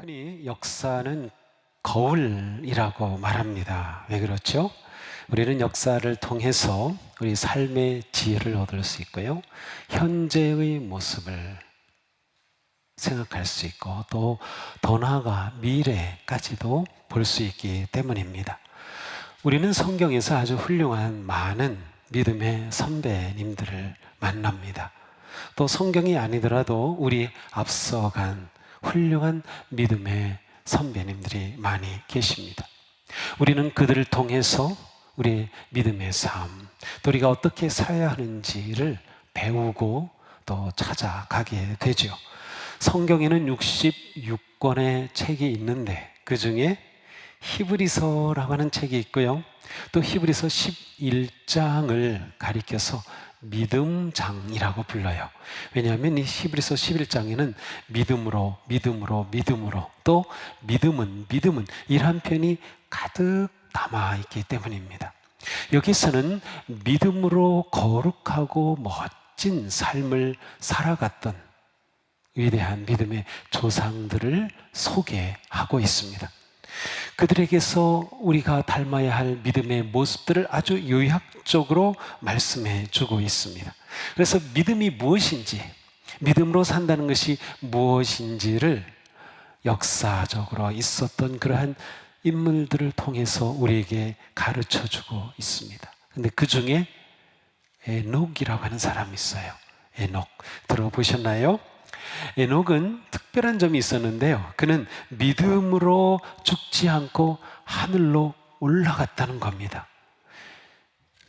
흔히 역사는 거울이라고 말합니다. 왜 그렇죠? 우리는 역사를 통해서 우리 삶의 지혜를 얻을 수 있고요. 현재의 모습을 생각할 수 있고 또 더 나아가 미래까지도 볼 수 있기 때문입니다. 우리는 성경에서 아주 훌륭한 많은 믿음의 선배님들을 만납니다. 또 성경이 아니더라도 우리 앞서간 훌륭한 믿음의 선배님들이 많이 계십니다. 우리는 그들을 통해서 우리의 믿음의 삶, 또 우리가 어떻게 살아야 하는지를 배우고 또 찾아가게 되죠. 성경에는 66권의 책이 있는데 그 중에 히브리서라고 하는 책이 있고요. 또 히브리서 11장을 가리켜서 믿음장이라고 불러요. 왜냐하면 이 히브리서 11장에는 믿음으로 또 믿음은 이러한 표현이 가득 담아있기 때문입니다. 여기서는 믿음으로 거룩하고 멋진 삶을 살아갔던 위대한 믿음의 조상들을 소개하고 있습니다. 그들에게서 우리가 닮아야 할 믿음의 모습들을 아주 요약적으로 말씀해 주고 있습니다. 그래서 믿음이 무엇인지, 믿음으로 산다는 것이 무엇인지를 역사적으로 있었던 그러한 인물들을 통해서 우리에게 가르쳐 주고 있습니다. 근데 그 중에 에녹이라고 하는 사람이 있어요. 에녹 들어보셨나요? 에녹은 특별한 점이 있었는데요. 그는 믿음으로 죽지 않고 하늘로 올라갔다는 겁니다.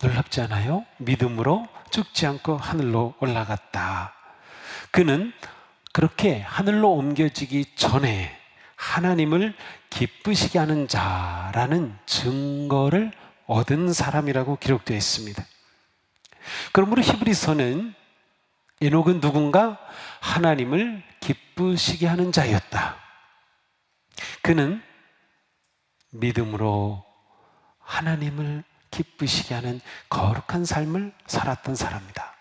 놀랍지 않아요? 믿음으로 죽지 않고 하늘로 올라갔다. 그는 그렇게 하늘로 옮겨지기 전에 하나님을 기쁘시게 하는 자라는 증거를 얻은 사람이라고 기록되어 있습니다. 그러므로 히브리서는 에녹은 누군가? 하나님을 기쁘시게 하는 자였다. 그는 믿음으로 하나님을 기쁘시게 하는 거룩한 삶을 살았던 사람이다.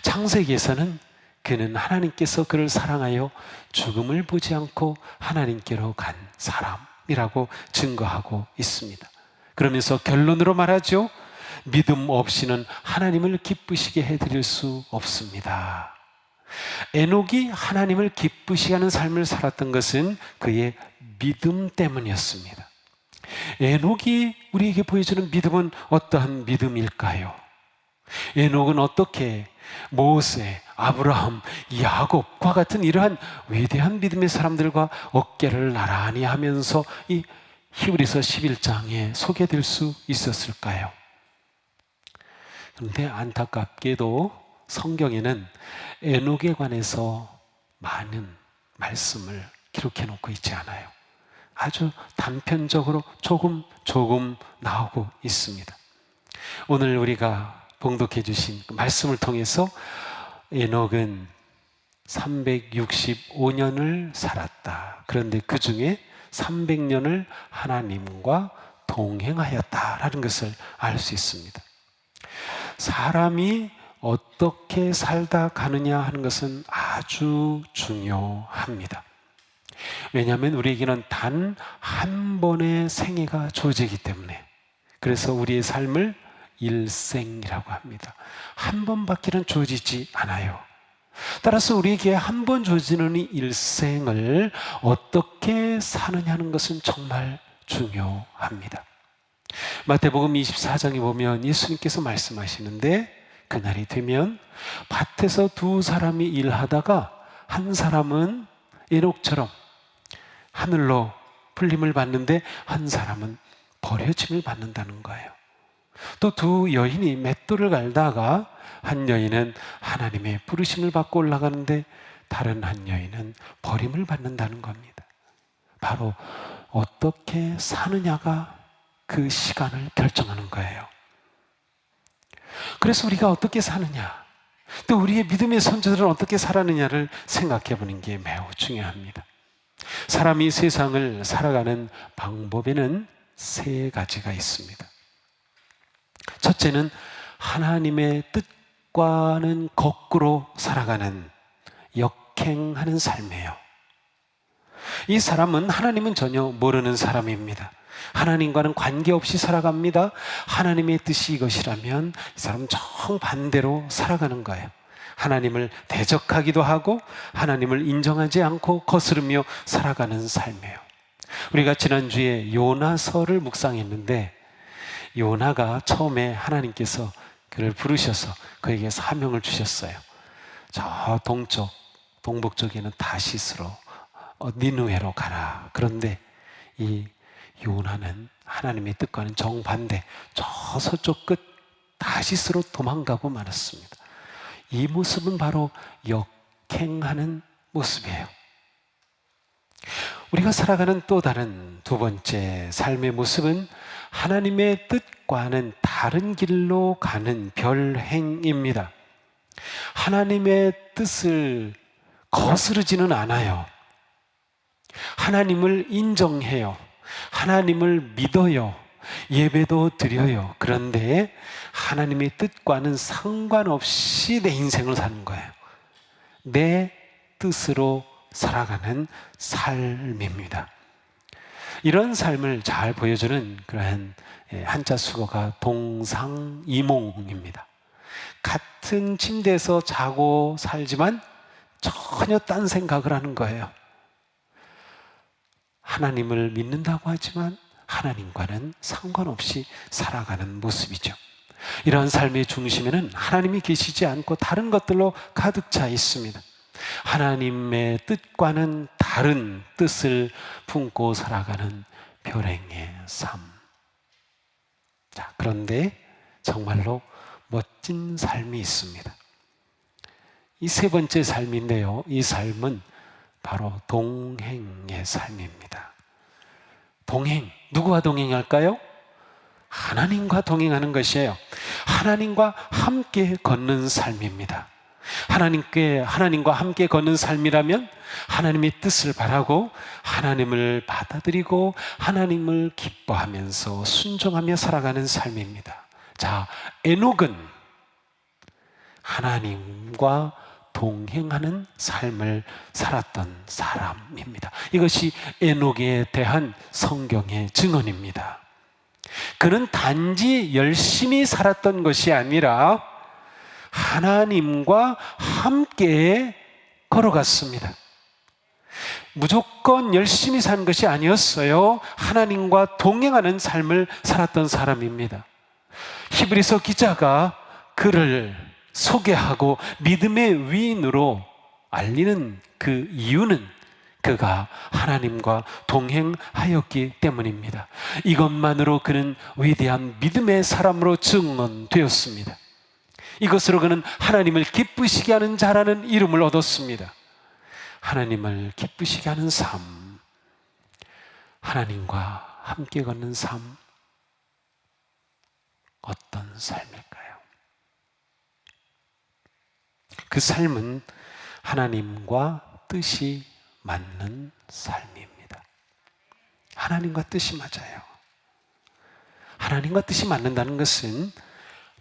창세기에서는 그는 하나님께서 그를 사랑하여 죽음을 보지 않고 하나님께로 간 사람이라고 증거하고 있습니다. 그러면서 결론으로 말하죠. 믿음 없이는 하나님을 기쁘시게 해드릴 수 없습니다. 에녹이 하나님을 기쁘시게 하는 삶을 살았던 것은 그의 믿음 때문이었습니다. 에녹이 우리에게 보여주는 믿음은 어떠한 믿음일까요? 에녹은 어떻게 모세, 아브라함, 야곱과 같은 이러한 위대한 믿음의 사람들과 어깨를 나란히 하면서 이 히브리서 11장에 소개될 수 있었을까요? 그런데 안타깝게도 성경에는 에녹에 관해서 많은 말씀을 기록해 놓고 있지 않아요. 아주 단편적으로 조금 나오고 있습니다. 오늘 우리가 봉독해 주신 그 말씀을 통해서 에녹은 365년을 살았다. 그런데 그 중에 300년을 하나님과 동행하였다라는 것을 알 수 있습니다. 사람이 어떻게 살다 가느냐 하는 것은 아주 중요합니다. 왜냐하면 우리에게는 단 한 번의 생애가 주어지기 때문에, 그래서 우리의 삶을 일생이라고 합니다. 한 번밖에는 주어지지 않아요. 따라서 우리에게 한 번 주어지는 이 일생을 어떻게 사느냐 하는 것은 정말 중요합니다. 마태복음 24장에 보면 예수님께서 말씀하시는데, 그날이 되면 밭에서 두 사람이 일하다가 한 사람은 에녹처럼 하늘로 불림을 받는데 한 사람은 버려짐을 받는다는 거예요. 또 두 여인이 맷돌을 갈다가 한 여인은 하나님의 부르심을 받고 올라가는데 다른 한 여인은 버림을 받는다는 겁니다. 바로 어떻게 사느냐가 그 시간을 결정하는 거예요. 그래서 우리가 어떻게 사느냐, 또 우리의 믿음의 선조들은 어떻게 살았느냐를 생각해 보는 게 매우 중요합니다. 사람이 세상을 살아가는 방법에는 세 가지가 있습니다. 첫째는 하나님의 뜻과는 거꾸로 살아가는 역행하는 삶이에요. 이 사람은 하나님은 전혀 모르는 사람입니다. 하나님과는 관계없이 살아갑니다. 하나님의 뜻이 이것이라면 이 사람은 정반대로 살아가는 거예요. 하나님을 대적하기도 하고 하나님을 인정하지 않고 거스르며 살아가는 삶이에요. 우리가 지난주에 요나서를 묵상했는데, 요나가 처음에 하나님께서 그를 부르셔서 그에게 사명을 주셨어요. 저 동북쪽에는 다시스로 니느웨로 가라. 그런데 이 요나는 하나님의 뜻과는 정반대 저 서쪽 끝 다시스로 도망가고 말았습니다. 이 모습은 바로 역행하는 모습이에요. 우리가 살아가는 또 다른 두 번째 삶의 모습은 하나님의 뜻과는 다른 길로 가는 별행입니다. 하나님의 뜻을 거스르지는 않아요. 하나님을 인정해요. 하나님을 믿어요. 예배도 드려요. 그런데 하나님의 뜻과는 상관없이 내 인생을 사는 거예요. 내 뜻으로 살아가는 삶입니다. 이런 삶을 잘 보여주는 그러한 한자 수거가 동상이몽입니다. 같은 침대에서 자고 살지만 전혀 딴 생각을 하는 거예요. 하나님을 믿는다고 하지만 하나님과는 상관없이 살아가는 모습이죠. 이러한 삶의 중심에는 하나님이 계시지 않고 다른 것들로 가득 차 있습니다. 하나님의 뜻과는 다른 뜻을 품고 살아가는 별행의 삶. 자, 그런데 정말로 멋진 삶이 있습니다. 이 세 번째 삶인데요, 이 삶은 바로 동행의 삶입니다. 동행, 누구와 동행할까요? 하나님과 동행하는 것이에요. 하나님과 함께 걷는 삶입니다. 하나님과 함께 걷는 삶이라면 하나님의 뜻을 바라고 하나님을 받아들이고 하나님을 기뻐하면서 순종하며 살아가는 삶입니다. 자, 에녹은 하나님과 동행하는 삶을 살았던 사람입니다. 이것이 에녹에 대한 성경의 증언입니다. 그는 단지 열심히 살았던 것이 아니라 하나님과 함께 걸어갔습니다. 무조건 열심히 산 것이 아니었어요. 하나님과 동행하는 삶을 살았던 사람입니다. 히브리서 기자가 그를 소개하고 믿음의 위인으로 알리는 그 이유는 그가 하나님과 동행하였기 때문입니다. 이것만으로 그는 위대한 믿음의 사람으로 증언되었습니다. 이것으로 그는 하나님을 기쁘시게 하는 자라는 이름을 얻었습니다. 하나님을 기쁘시게 하는 삶, 하나님과 함께 걷는 삶, 어떤 삶일까요? 그 삶은 하나님과 뜻이 맞는 삶입니다. 하나님과 뜻이 맞아요. 하나님과 뜻이 맞는다는 것은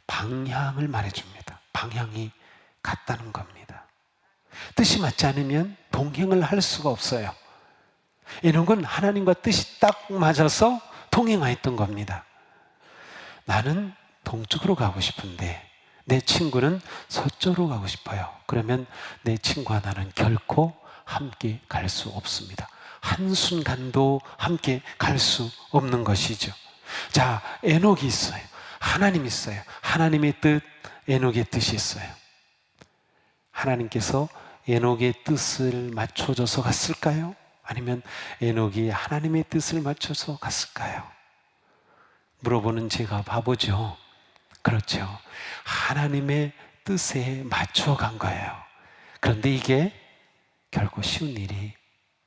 방향을 말해줍니다. 방향이 같다는 겁니다. 뜻이 맞지 않으면 동행을 할 수가 없어요. 에녹은 하나님과 뜻이 딱 맞아서 동행하였던 겁니다. 나는 동쪽으로 가고 싶은데 내 친구는 서쪽으로 가고 싶어요. 그러면 내 친구와 나는 결코 함께 갈 수 없습니다. 한순간도 함께 갈 수 없는 것이죠. 자, 에녹이 있어요. 하나님 있어요. 하나님의 뜻, 에녹의 뜻이 있어요. 하나님께서 에녹의 뜻을 맞춰줘서 갔을까요? 아니면 에녹이 하나님의 뜻을 맞춰서 갔을까요? 물어보는 제가 바보죠. 그렇죠. 하나님의 뜻에 맞춰 간 거예요. 그런데 이게 결코 쉬운 일이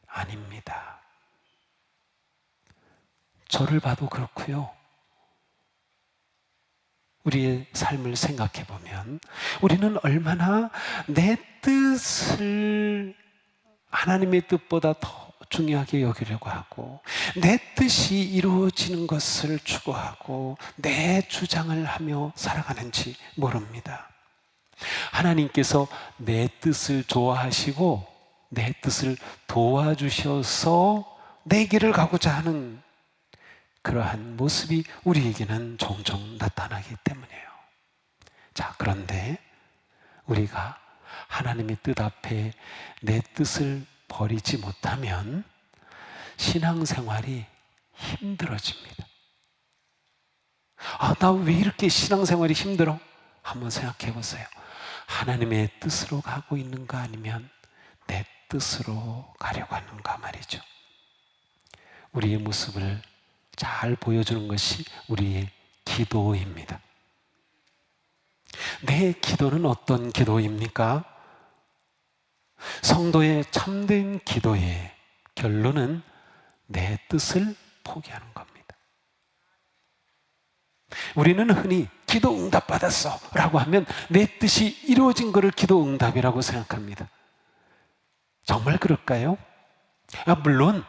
아닙니다. 저를 봐도 그렇고요. 우리의 삶을 생각해 보면 우리는 얼마나 내 뜻을 하나님의 뜻보다 더 중요하게 여기려고 하고 내 뜻이 이루어지는 것을 추구하고 내 주장을 하며 살아가는지 모릅니다. 하나님께서 내 뜻을 좋아하시고 내 뜻을 도와주셔서 내 길을 가고자 하는 그러한 모습이 우리에게는 종종 나타나기 때문이에요. 자, 그런데 우리가 하나님의 뜻 앞에 내 뜻을 버리지 못하면 신앙생활이 힘들어집니다. 나 왜 이렇게 신앙생활이 힘들어? 한번 생각해 보세요. 하나님의 뜻으로 가고 있는가, 아니면 내 뜻으로 가려고 하는가 말이죠. 우리의 모습을 잘 보여주는 것이 우리의 기도입니다. 내 기도는 어떤 기도입니까? 성도의 참된 기도의 결론은 내 뜻을 포기하는 겁니다. 우리는 흔히 기도 응답 받았어 라고 하면 내 뜻이 이루어진 것을 기도 응답이라고 생각합니다. 정말 그럴까요? 물론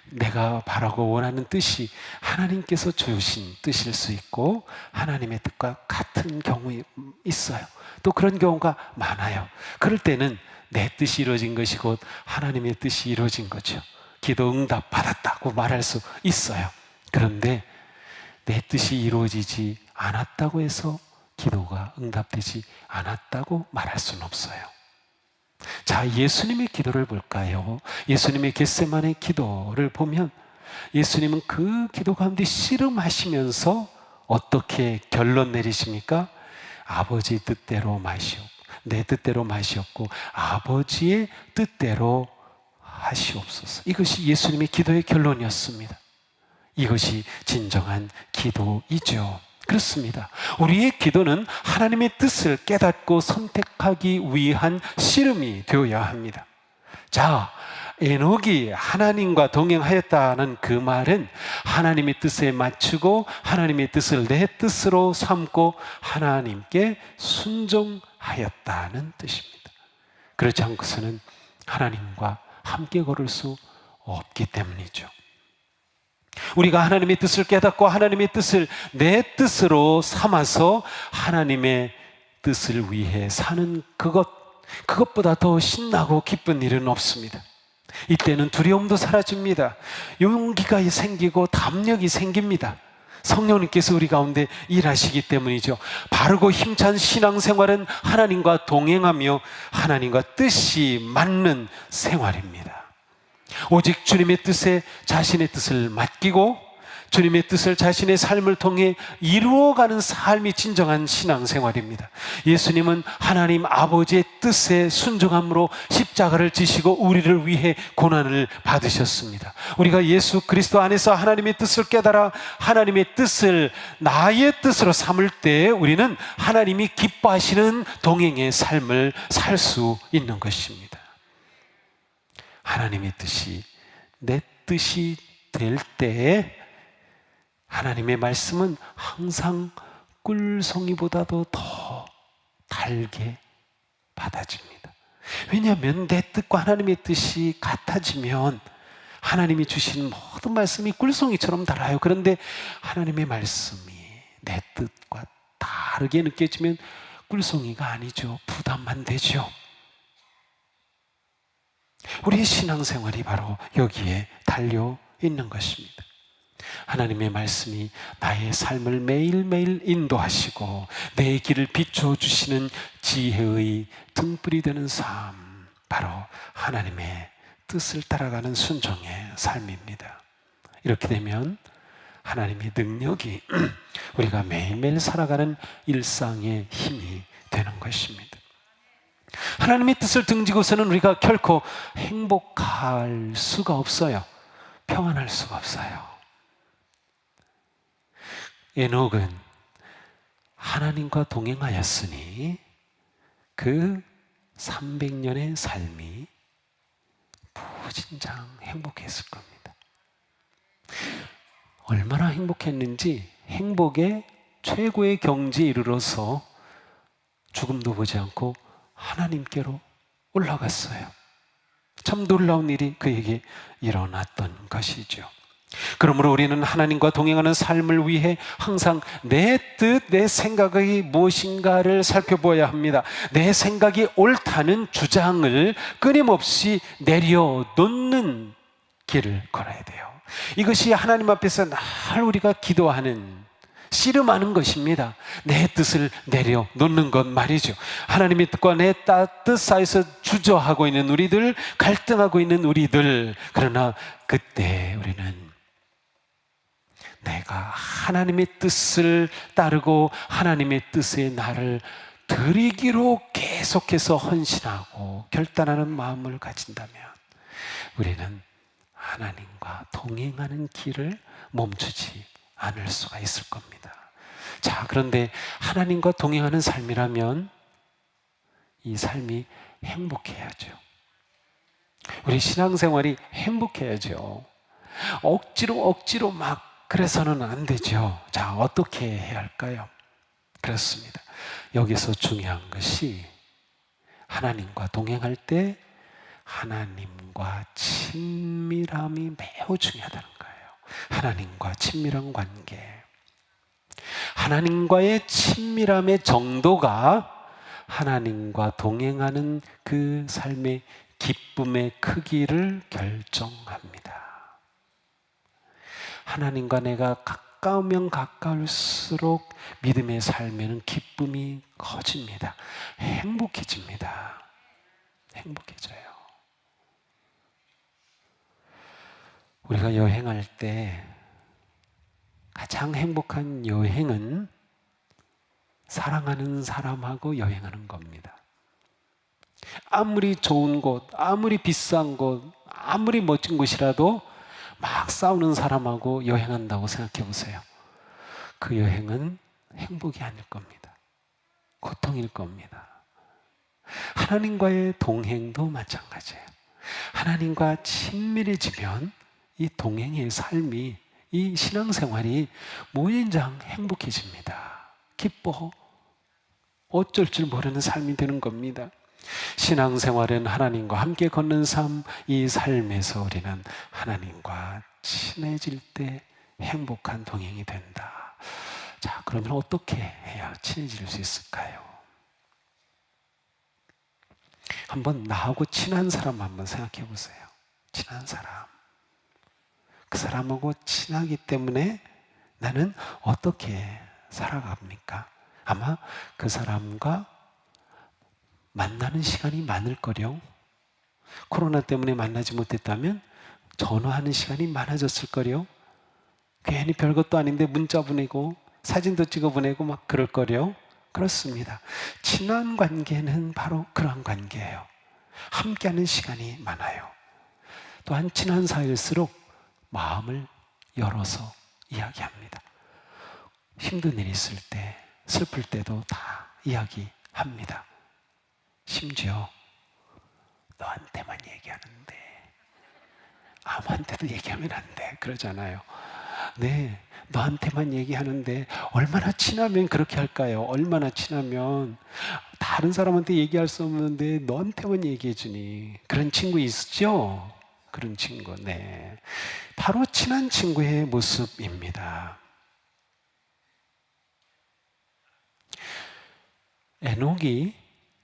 내가 바라고 원하는 뜻이 하나님께서 주신 뜻일 수 있고 하나님의 뜻과 같은 경우 있어요. 또 그런 경우가 많아요. 그럴 때는 내 뜻이 이루어진 것이 곧 하나님의 뜻이 이루어진 거죠. 기도 응답 받았다고 말할 수 있어요. 그런데 내 뜻이 이루어지지 않았다고 해서 기도가 응답되지 않았다고 말할 수는 없어요. 자, 예수님의 기도를 볼까요? 예수님의 겟세마네 기도를 보면 예수님은 그 기도 가운데 씨름하시면서 어떻게 결론 내리십니까? 아버지의 뜻대로 마시옵고 내 뜻대로 마시옵고 아버지의 뜻대로 하시옵소서. 이것이 예수님의 기도의 결론이었습니다. 이것이 진정한 기도이죠. 그렇습니다. 우리의 기도는 하나님의 뜻을 깨닫고 선택하기 위한 씨름이 되어야 합니다. 자, 에녹이 하나님과 동행하였다는 그 말은 하나님의 뜻에 맞추고 하나님의 뜻을 내 뜻으로 삼고 하나님께 순종하였다는 뜻입니다. 그렇지 않고서는 하나님과 함께 걸을 수 없기 때문이죠. 우리가 하나님의 뜻을 깨닫고 하나님의 뜻을 내 뜻으로 삼아서 하나님의 뜻을 위해 사는 그것보다 더 신나고 기쁜 일은 없습니다. 이때는 두려움도 사라집니다. 용기가 생기고 담력이 생깁니다. 성령님께서 우리 가운데 일하시기 때문이죠. 바르고 힘찬 신앙생활은 하나님과 동행하며 하나님과 뜻이 맞는 생활입니다. 오직 주님의 뜻에 자신의 뜻을 맡기고 주님의 뜻을 자신의 삶을 통해 이루어가는 삶이 진정한 신앙생활입니다. 예수님은 하나님 아버지의 뜻에 순종함으로 십자가를 지시고 우리를 위해 고난을 받으셨습니다. 우리가 예수 그리스도 안에서 하나님의 뜻을 깨달아 하나님의 뜻을 나의 뜻으로 삼을 때 우리는 하나님이 기뻐하시는 동행의 삶을 살 수 있는 것입니다. 하나님의 뜻이 내 뜻이 될 때에 하나님의 말씀은 항상 꿀송이보다도 더 달게 받아집니다. 왜냐하면 내 뜻과 하나님의 뜻이 같아지면 하나님이 주신 모든 말씀이 꿀송이처럼 달아요. 그런데 하나님의 말씀이 내 뜻과 다르게 느껴지면 꿀송이가 아니죠. 부담만 되죠. 우리의 신앙생활이 바로 여기에 달려 있는 것입니다. 하나님의 말씀이 나의 삶을 매일매일 인도하시고 내 길을 비춰주시는 지혜의 등불이 되는 삶, 바로 하나님의 뜻을 따라가는 순종의 삶입니다. 이렇게 되면 하나님의 능력이 우리가 매일매일 살아가는 일상의 힘이 되는 것입니다. 하나님의 뜻을 등지고서는 우리가 결코 행복할 수가 없어요. 평안할 수가 없어요. 에녹은 하나님과 동행하였으니 그 300년의 삶이 무진장 행복했을 겁니다. 얼마나 행복했는지 행복의 최고의 경지에 이르러서 죽음도 보지 않고 하나님께로 올라갔어요. 참 놀라운 일이 그에게 일어났던 것이죠. 그러므로 우리는 하나님과 동행하는 삶을 위해 항상 내 뜻, 내 생각이 무엇인가를 살펴보아야 합니다. 내 생각이 옳다는 주장을 끊임없이 내려놓는 길을 걸어야 돼요. 이것이 하나님 앞에서 늘 우리가 기도하는, 씨름하는 것입니다. 내 뜻을 내려놓는 것 말이죠. 하나님의 뜻과 내 뜻 사이에서 주저하고 있는 우리들, 갈등하고 있는 우리들, 그러나 그때 우리는 내가 하나님의 뜻을 따르고 하나님의 뜻에 나를 드리기로 계속해서 헌신하고 결단하는 마음을 가진다면 우리는 하나님과 동행하는 길을 멈추지 않을 수가 있을 겁니다. 자, 그런데 하나님과 동행하는 삶이라면 이 삶이 행복해야죠. 우리 신앙생활이 행복해야죠. 억지로 막 그래서는 안 되죠. 자, 어떻게 해야 할까요? 그렇습니다. 여기서 중요한 것이 하나님과 동행할 때 하나님과 친밀함이 매우 중요하다는 거예요. 하나님과 친밀한 관계. 하나님과의 친밀함의 정도가 하나님과 동행하는 그 삶의 기쁨의 크기를 결정합니다. 하나님과 내가 가까우면 가까울수록 믿음의 삶에는 기쁨이 커집니다. 행복해집니다. 행복해져요. 우리가 여행할 때 가장 행복한 여행은 사랑하는 사람하고 여행하는 겁니다. 아무리 좋은 곳, 아무리 비싼 곳, 아무리 멋진 곳이라도 막 싸우는 사람하고 여행한다고 생각해 보세요. 그 여행은 행복이 아닐 겁니다. 고통일 겁니다. 하나님과의 동행도 마찬가지예요. 하나님과 친밀해지면 이 동행의 삶이, 이 신앙생활이 무인장 행복해집니다. 기뻐 어쩔 줄 모르는 삶이 되는 겁니다. 신앙생활은 하나님과 함께 걷는 삶, 이 삶에서 우리는 하나님과 친해질 때 행복한 동행이 된다. 자, 그러면 어떻게 해야 친해질 수 있을까요? 한번 나하고 친한 사람 한번 생각해 보세요. 친한 사람. 그 사람하고 친하기 때문에 나는 어떻게 살아갑니까? 아마 그 사람과 만나는 시간이 많을 거요. 코로나 때문에 만나지 못했다면 전화하는 시간이 많아졌을 거요. 괜히 별것도 아닌데 문자 보내고 사진도 찍어 보내고 막 그럴 거요. 그렇습니다. 친한 관계는 바로 그러한 관계예요. 함께하는 시간이 많아요. 또한 친한 사이일수록 마음을 열어서 이야기합니다. 힘든 일이 있을 때, 슬플 때도 다 이야기합니다. 심지어 너한테만 얘기하는데 아무한테도 얘기하면 안 돼, 그러잖아요. 네, 너한테만 얘기하는데 얼마나 친하면 그렇게 할까요? 얼마나 친하면 다른 사람한테 얘기할 수 없는데 너한테만 얘기해 주니. 그런 친구 있죠? 그런 친구, 네, 바로 친한 친구의 모습입니다. 에녹이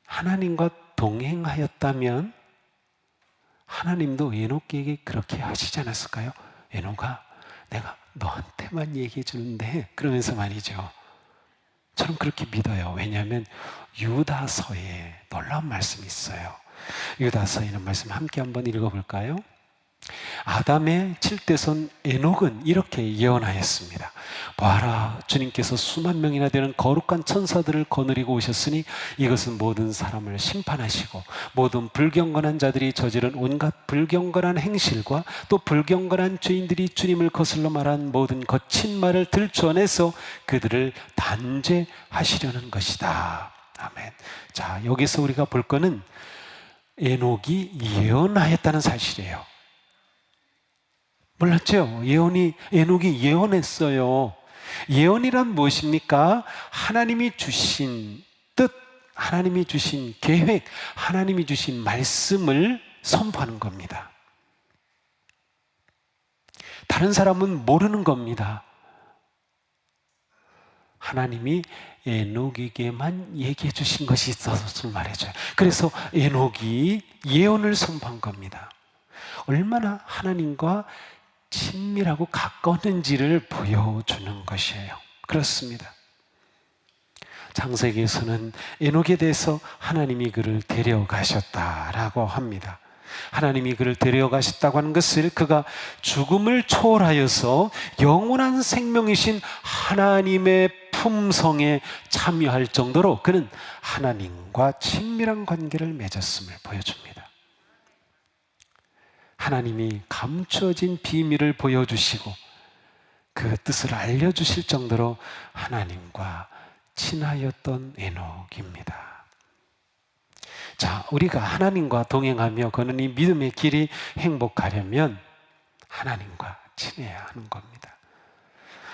하나님과 동행하였다면 하나님도 에녹에게 그렇게 하시지 않았을까요? 에녹아, 내가 너한테만 얘기해 주는데, 그러면서 말이죠. 저는 그렇게 믿어요. 왜냐하면 유다서에 놀라운 말씀이 있어요. 유다서에 있는 말씀 함께 한번 읽어볼까요? 아담의 7대손 에녹은 이렇게 예언하였습니다. 봐라, 주님께서 수만 명이나 되는 거룩한 천사들을 거느리고 오셨으니 이것은 모든 사람을 심판하시고 모든 불경건한 자들이 저지른 온갖 불경건한 행실과 또 불경건한 죄인들이 주님을 거슬러 말한 모든 거친 말을 들춰내서 그들을 단죄하시려는 것이다. 아멘. 자, 여기서 우리가 볼 거는 에녹이 예언하였다는 사실이에요. 몰랐죠? 에녹이 예언했어요. 예언이란 무엇입니까? 하나님이 주신 뜻, 하나님이 주신 계획, 하나님이 주신 말씀을 선포하는 겁니다. 다른 사람은 모르는 겁니다. 하나님이 에녹에게만 얘기해 주신 것이 있어서 말해줘요. 그래서 에녹이 예언을 선포한 겁니다. 얼마나 하나님과 친밀하고 가까웠는지를 보여주는 것이에요. 그렇습니다. 창세기에서는 에녹에 대해서 하나님이 그를 데려가셨다라고 합니다. 하나님이 그를 데려가셨다고 하는 것을 그가 죽음을 초월하여서 영원한 생명이신 하나님의 품성에 참여할 정도로 그는 하나님과 친밀한 관계를 맺었음을 보여줍니다. 하나님이 감추어진 비밀을 보여주시고 그 뜻을 알려주실 정도로 하나님과 친하였던 에녹입니다. 자, 우리가 하나님과 동행하며 걷는 이 믿음의 길이 행복하려면 하나님과 친해야 하는 겁니다.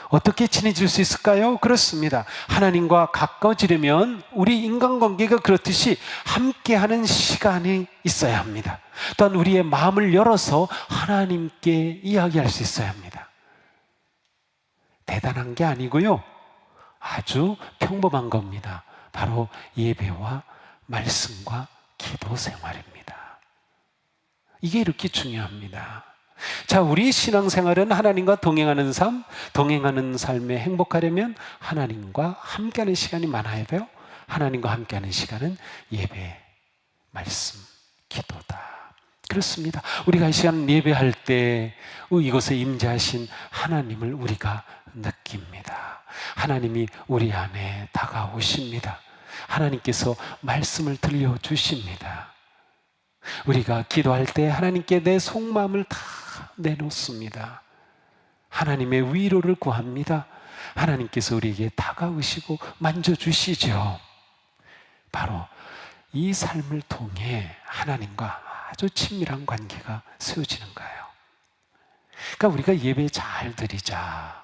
어떻게 친해질 수 있을까요? 그렇습니다. 하나님과 가까워지려면 우리 인간관계가 그렇듯이 함께하는 시간이 있어야 합니다. 또한 우리의 마음을 열어서 하나님께 이야기할 수 있어야 합니다. 대단한 게 아니고요, 아주 평범한 겁니다. 바로 예배와 말씀과 기도 생활입니다. 이게 이렇게 중요합니다. 자, 우리 신앙생활은 하나님과 동행하는 삶, 동행하는 삶에 행복하려면 하나님과 함께하는 시간이 많아야 돼요. 하나님과 함께하는 시간은 예배, 말씀, 기도다. 그렇습니다. 우리가 이 시간 예배할 때 이곳에 임재하신 하나님을 우리가 느낍니다. 하나님이 우리 안에 다가오십니다. 하나님께서 말씀을 들려주십니다. 우리가 기도할 때 하나님께 내 속마음을 다 내놓습니다. 하나님의 위로를 구합니다. 하나님께서 우리에게 다가오시고 만져주시죠. 바로 이 삶을 통해 하나님과 아주 친밀한 관계가 세워지는 거예요. 그러니까 우리가 예배 잘 드리자,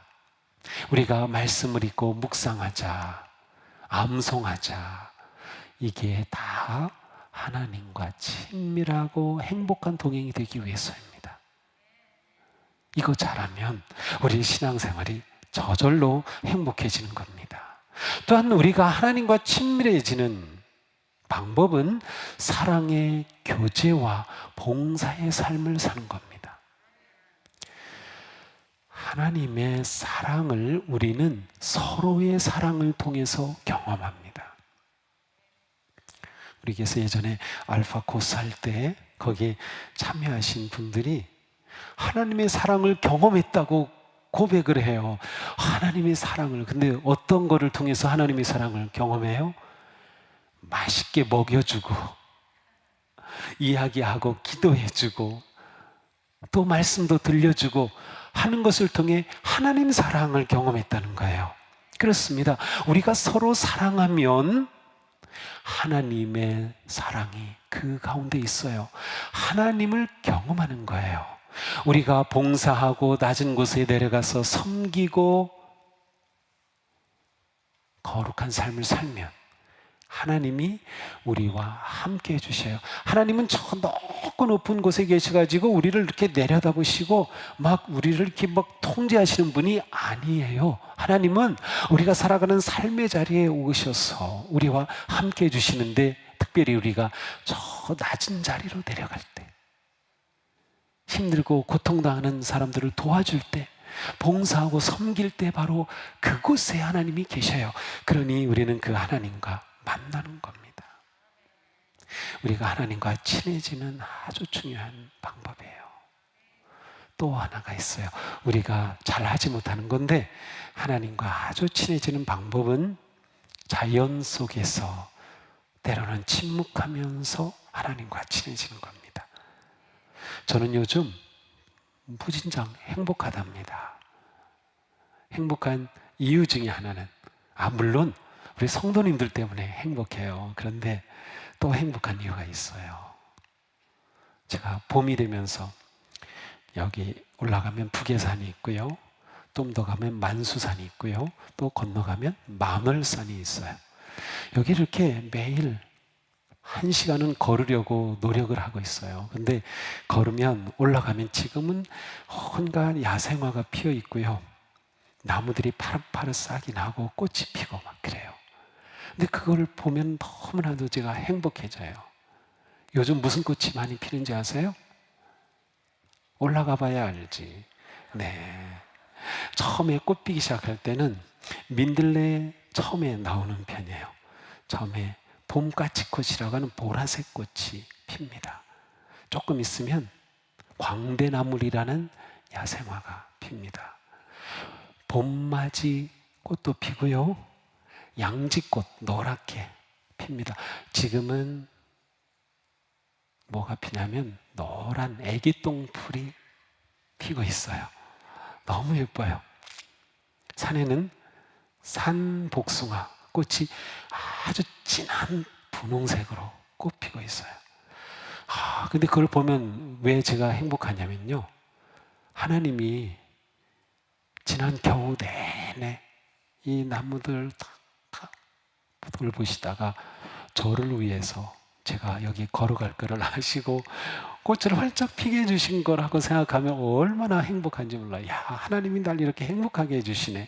우리가 말씀을 읽고 묵상하자, 암송하자, 이게 다 하나님과 친밀하고 행복한 동행이 되기 위해서입니다. 이거 잘하면 우리 신앙생활이 저절로 행복해지는 겁니다. 또한 우리가 하나님과 친밀해지는 방법은 사랑의 교제와 봉사의 삶을 사는 겁니다. 하나님의 사랑을 우리는 서로의 사랑을 통해서 경험합니다. 우리께서 예전에 알파 코스 할 때 거기에 참여하신 분들이 하나님의 사랑을 경험했다고 고백을 해요. 하나님의 사랑을. 근데 어떤 거를 통해서 하나님의 사랑을 경험해요? 맛있게 먹여주고 이야기하고 기도해주고 또 말씀도 들려주고 하는 것을 통해 하나님 사랑을 경험했다는 거예요. 그렇습니다. 우리가 서로 사랑하면 하나님의 사랑이 그 가운데 있어요. 하나님을 경험하는 거예요. 우리가 봉사하고 낮은 곳에 내려가서 섬기고 거룩한 삶을 살면 하나님이 우리와 함께 해주셔요. 하나님은 저 높고 높은 곳에 계셔가지고 우리를 이렇게 내려다보시고 막 우리를 이렇게 막 통제하시는 분이 아니에요. 하나님은 우리가 살아가는 삶의 자리에 오셔서 우리와 함께 해주시는데, 특별히 우리가 저 낮은 자리로 내려갈 때, 힘들고 고통당하는 사람들을 도와줄 때, 봉사하고 섬길 때 바로 그곳에 하나님이 계셔요. 그러니 우리는 그 하나님과 만나는 겁니다. 우리가 하나님과 친해지는 아주 중요한 방법이에요. 또 하나가 있어요. 우리가 잘 하지 못하는 건데 하나님과 아주 친해지는 방법은 자연 속에서 때로는 침묵하면서 하나님과 친해지는 겁니다. 저는 요즘 무진장 행복하답니다. 행복한 이유 중에 하나는 물론 우리 성도님들 때문에 행복해요. 그런데 또 행복한 이유가 있어요. 제가 봄이 되면서 여기 올라가면 북계산이 있고요, 좀 더 가면 만수산이 있고요, 또 건너가면 만월산이 있어요. 여기 이렇게 매일 1시간은 걸으려고 노력을 하고 있어요. 근데 걸으면 올라가면 지금은 온갖 야생화가 피어 있고요. 나무들이 파릇파릇 싹이 나고 꽃이 피고 막 그래요. 근데 그걸 보면 너무나도 제가 행복해져요. 요즘 무슨 꽃이 많이 피는지 아세요? 올라가 봐야 알지. 네. 처음에 꽃 피기 시작할 때는 민들레 처음에 나오는 편이에요. 처음에 봄까치꽃이라고 하는 보라색 꽃이 핍니다. 조금 있으면 광대나물이라는 야생화가 핍니다. 봄맞이 꽃도 피고요. 양지꽃 노랗게 핍니다. 지금은 뭐가 피냐면 노란 애기똥풀이 피고 있어요. 너무 예뻐요. 산에는 산복숭아 꽃이 아주 진한 분홍색으로 꽃 피고 있어요. 근데 그걸 보면 왜 제가 행복하냐면요. 하나님이 지난 겨우 내내 이 나무들 다 돌보시다가 저를 위해서 제가 여기 걸어갈 거를 아시고 꽃을 활짝 피게 해주신 거라고 생각하면 얼마나 행복한지 몰라요. 야, 하나님이 날 이렇게 행복하게 해주시네.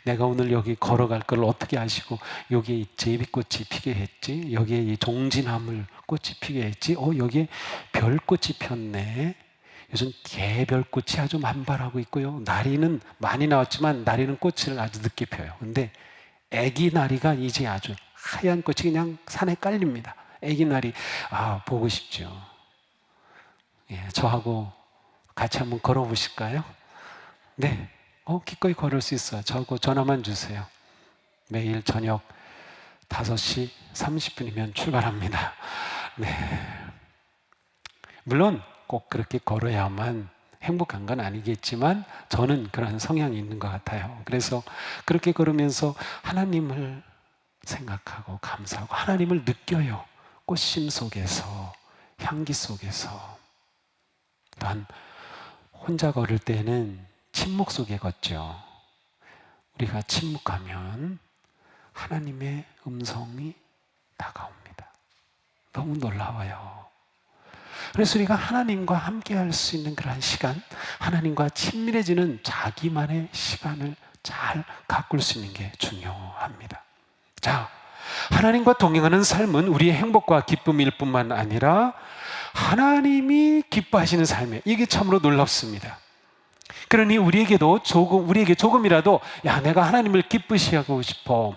내가 오늘 여기 걸어갈 걸 어떻게 아시고 여기에 이 제비꽃이 피게 했지, 여기에 이 종지나물 꽃이 피게 했지, 여기에 별꽃이 폈네. 요즘 개별꽃이 아주 만발하고 있고요. 나리는 많이 나왔지만 나리는 꽃을 아주 늦게 펴요. 근데 애기 나리가 이제 아주 하얀 꽃이 그냥 산에 깔립니다. 애기 나리, 보고 싶죠. 예, 저하고 같이 한번 걸어보실까요? 네. 기꺼이 걸을 수 있어요. 저하고 전화만 주세요. 매일 저녁 5시 30분이면 출발합니다. 네. 물론 꼭 그렇게 걸어야만 행복한 건 아니겠지만 저는 그런 성향이 있는 것 같아요. 그래서 그렇게 걸으면서 하나님을 생각하고 감사하고 하나님을 느껴요. 꽃심 속에서, 향기 속에서. 또한 혼자 걸을 때는 침묵 속에 걷죠. 우리가 침묵하면 하나님의 음성이 다가옵니다. 너무 놀라워요. 그래서 우리가 하나님과 함께 할 수 있는 그런 시간, 하나님과 친밀해지는 자기만의 시간을 잘 가꿀 수 있는 게 중요합니다. 자, 하나님과 동행하는 삶은 우리의 행복과 기쁨일 뿐만 아니라 하나님이 기뻐하시는 삶이에요. 이게 참으로 놀랍습니다. 그러니 우리에게 조금이라도 내가 하나님을 기쁘시게 하고 싶어.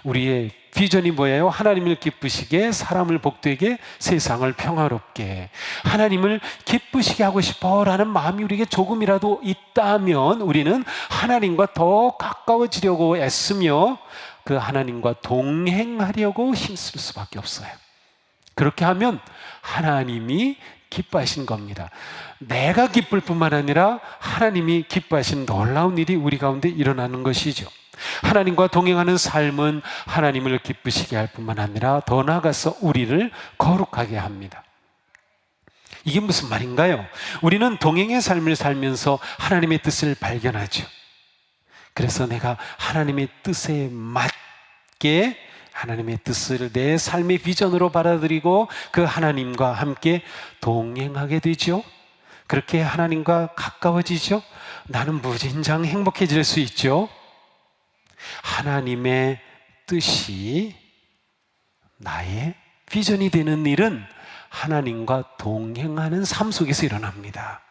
우리의 비전이 뭐예요? 하나님을 기쁘시게, 사람을 복되게, 세상을 평화롭게, 하나님을 기쁘시게 하고 싶어 라는 마음이 우리에게 조금이라도 있다면 우리는 하나님과 더 가까워지려고 애쓰며 그 하나님과 동행하려고 힘쓸 수밖에 없어요. 그렇게 하면 하나님이 기뻐하신 겁니다. 내가 기쁠 뿐만 아니라 하나님이 기뻐하신 놀라운 일이 우리 가운데 일어나는 것이죠. 하나님과 동행하는 삶은 하나님을 기쁘시게 할 뿐만 아니라 더 나아가서 우리를 거룩하게 합니다. 이게 무슨 말인가요? 우리는 동행의 삶을 살면서 하나님의 뜻을 발견하죠. 그래서 내가 하나님의 뜻에 맞게 하나님의 뜻을 내 삶의 비전으로 받아들이고 그 하나님과 함께 동행하게 되죠. 그렇게 하나님과 가까워지죠. 나는 무진장 행복해질 수 있죠. 하나님의 뜻이 나의 비전이 되는 일은 하나님과 동행하는 삶 속에서 일어납니다.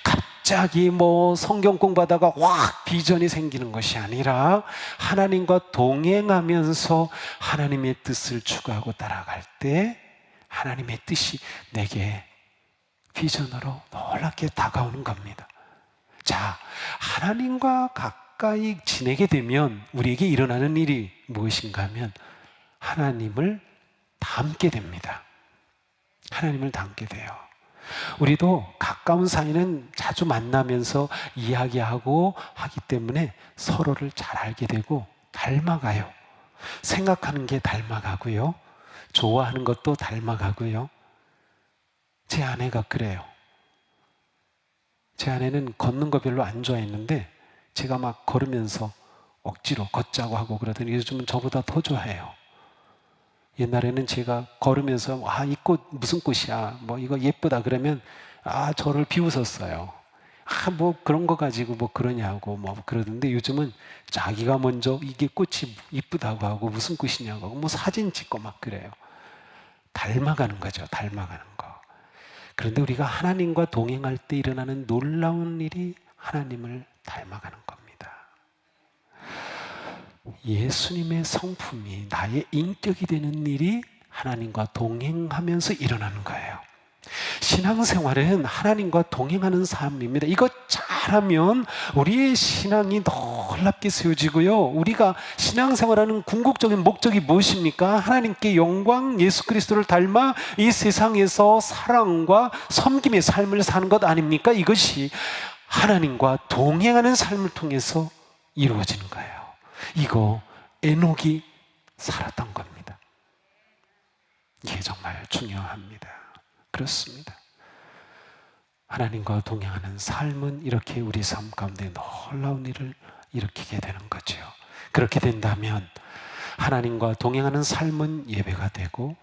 갑자기 성경 공부하다가 확 비전이 생기는 것이 아니라 하나님과 동행하면서 하나님의 뜻을 추구하고 따라갈 때 하나님의 뜻이 내게 비전으로 놀랍게 다가오는 겁니다. 자, 하나님과 가까이 지내게 되면 우리에게 일어나는 일이 무엇인가 하면 하나님을 닮게 됩니다. 하나님을 닮게 돼요. 우리도 가까운 사이는 자주 만나면서 이야기하고 하기 때문에 서로를 잘 알게 되고 닮아가요. 생각하는 게 닮아가고요. 좋아하는 것도 닮아가고요. 제 아내가 그래요. 제 아내는 걷는 거 별로 안 좋아했는데 제가 막 걸으면서 억지로 걷자고 하고 그러더니 요즘은 저보다 더 좋아해요. 옛날에는 제가 걸으면서 이 꽃 무슨 꽃이야, 뭐 이거 예쁘다 그러면 저를 비웃었어요. 뭐 그런 거 가지고 뭐 그러냐고 뭐 그러던데, 요즘은 자기가 먼저 이게 꽃이 이쁘다고 하고 무슨 꽃이냐고 하고 뭐 사진 찍고 막 그래요. 닮아가는 거죠, 닮아가는 거. 그런데 우리가 하나님과 동행할 때 일어나는 놀라운 일이 하나님을 닮아가는 겁니다. 예수님의 성품이 나의 인격이 되는 일이 하나님과 동행하면서 일어나는 거예요. 신앙생활은 하나님과 동행하는 삶입니다. 이거 잘하면 우리의 신앙이 놀랍게 세워지고요. 우리가 신앙생활하는 궁극적인 목적이 무엇입니까? 하나님께 영광, 예수 그리스도를 닮아 이 세상에서 사랑과 섬김의 삶을 사는 것 아닙니까? 이것이 하나님과 동행하는 삶을 통해서 이루어지는 거예요. 이거 에녹이 살았던 겁니다. 이게 정말 중요합니다. 그렇습니다. 하나님과 동행하는 삶은 이렇게 우리 삶 가운데 놀라운 일을 일으키게 되는 거죠. 그렇게 된다면 하나님과 동행하는 삶은 예배가 되고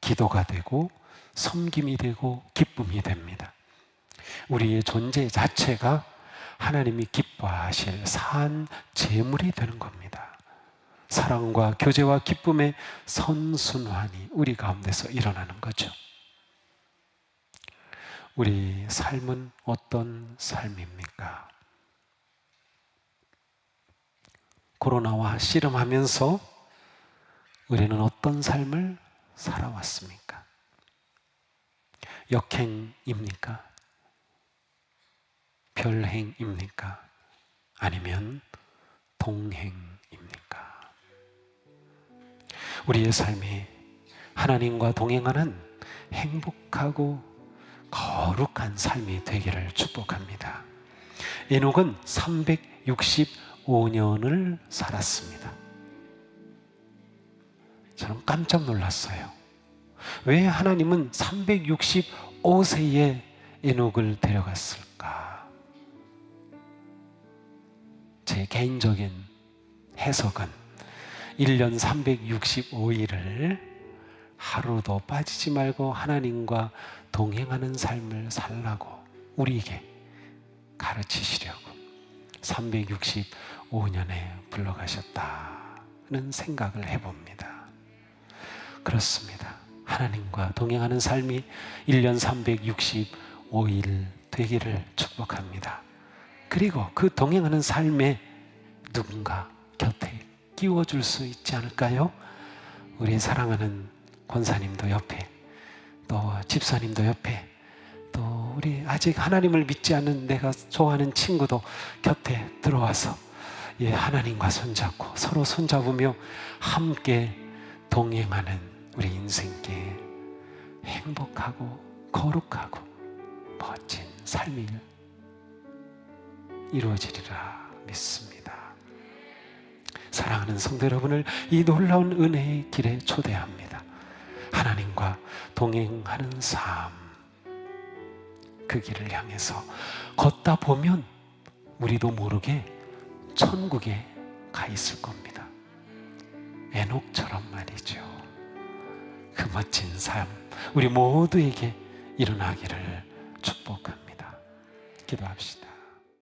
기도가 되고 섬김이 되고 기쁨이 됩니다. 우리의 존재 자체가 하나님이 기뻐하실 산 제물이 되는 겁니다. 사랑과 교제와 기쁨의 선순환이 우리 가운데서 일어나는 거죠. 우리 삶은 어떤 삶입니까? 코로나와 씨름하면서 우리는 어떤 삶을 살아왔습니까? 역행입니까? 별행입니까? 아니면 동행입니까? 우리의 삶이 하나님과 동행하는 행복하고 거룩한 삶이 되기를 축복합니다. 에녹은 365년을 살았습니다. 저는 깜짝 놀랐어요. 왜 하나님은 365세에 에녹을 데려갔을까? 제 개인적인 해석은 1년 365일을 하루도 빠지지 말고 하나님과 동행하는 삶을 살라고 우리에게 가르치시려고 365년에 불러가셨다는 생각을 해봅니다. 그렇습니다. 하나님과 동행하는 삶이 1년 365일 되기를 축복합니다. 그리고 그 동행하는 삶에 누군가 곁에 끼워줄 수 있지 않을까요? 우리 사랑하는 권사님도 옆에, 또 집사님도 옆에, 또 우리 아직 하나님을 믿지 않는 내가 좋아하는 친구도 곁에 들어와서 하나님과 손잡고 서로 손잡으며 함께 동행하는 우리 인생께 행복하고 거룩하고 멋진 삶이 이루어지리라 믿습니다. 사랑하는 성도 여러분을 이 놀라운 은혜의 길에 초대합니다. 하나님과 동행하는 삶, 그 길을 향해서 걷다 보면 우리도 모르게 천국에 가 있을 겁니다. 에녹처럼 말이죠. 그 멋진 삶 우리 모두에게 일어나기를 축복합니다. 기도합시다.